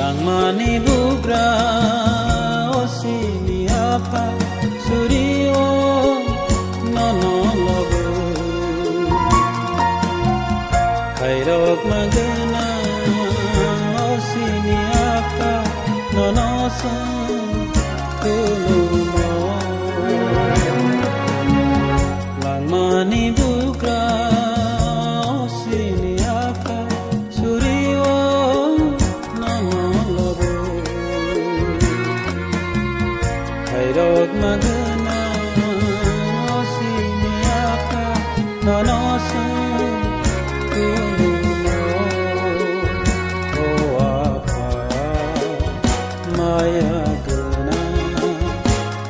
Langmani bugra osini apa suryo nono logo kairok magana osini apa nono san kulumo Langmani bugra osini apa suryo Kairok magana osini apa nono san kulumo o apa maya gana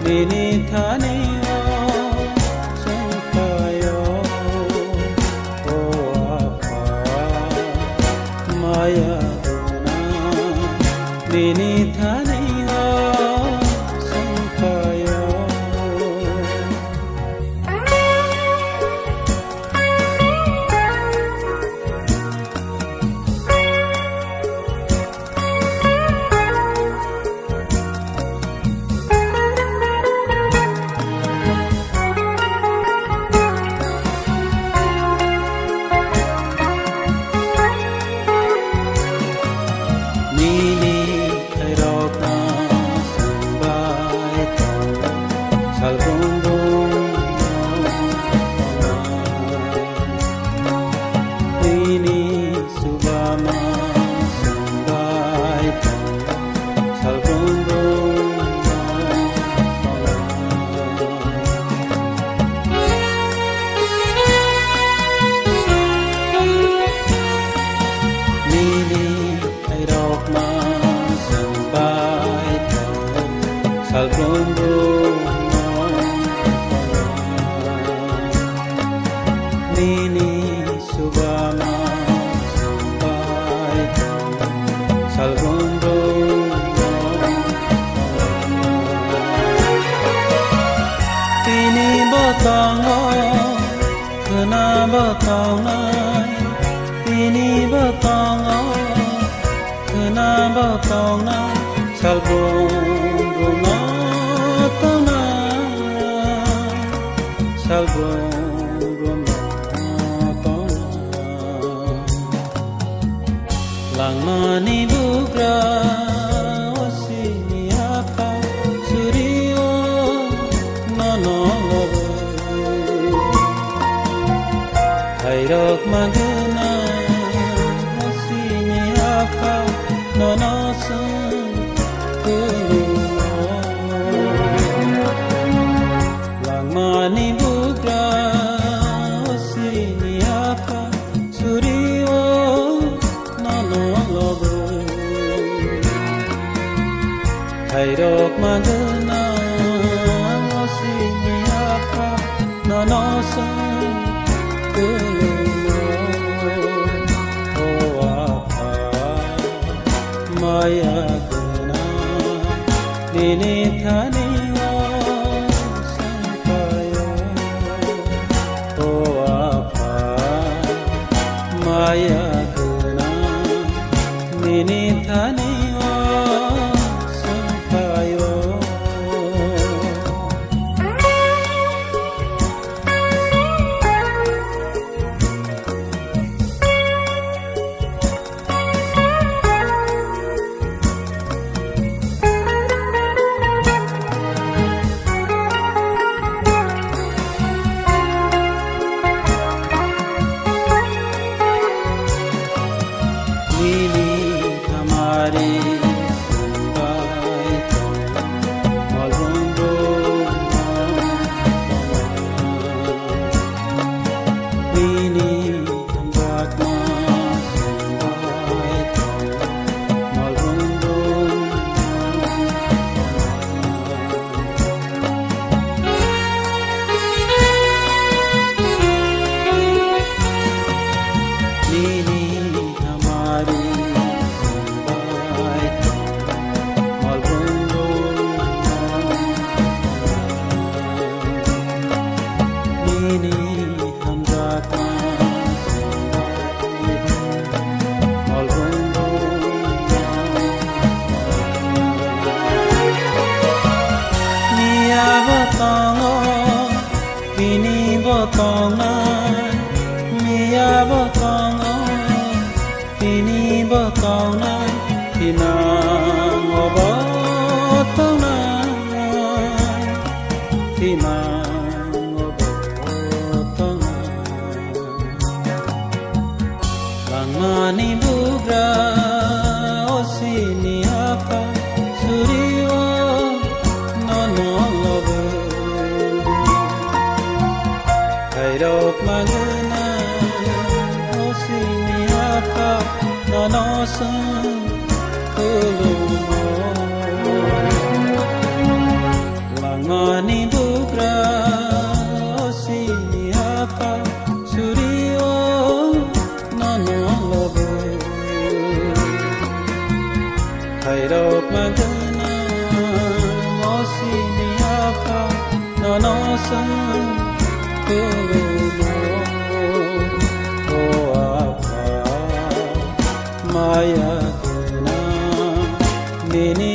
nini thani o sampayo o apa maya gana nini thani Nini Subama sampai Salgondo Tini batango kena batangai Tini batango kena batangai Salgondo Salgondo Langmani bugra osini apa suryo nono lobo Kairok magana osini apa nono san kulumo Langmani bugra osini apa suryo Kairok magana osini apa nono san kulumo o apa maya gana nini thani o sampayo o apa maya gana nini thani Langmani bugra osini apa suriwa nono lobu Kairok magana osini apa nono sun kulumo Langmani bugra osini apa suriwa Kairok magana osini apa nono sun kulumo o apa maya kena nini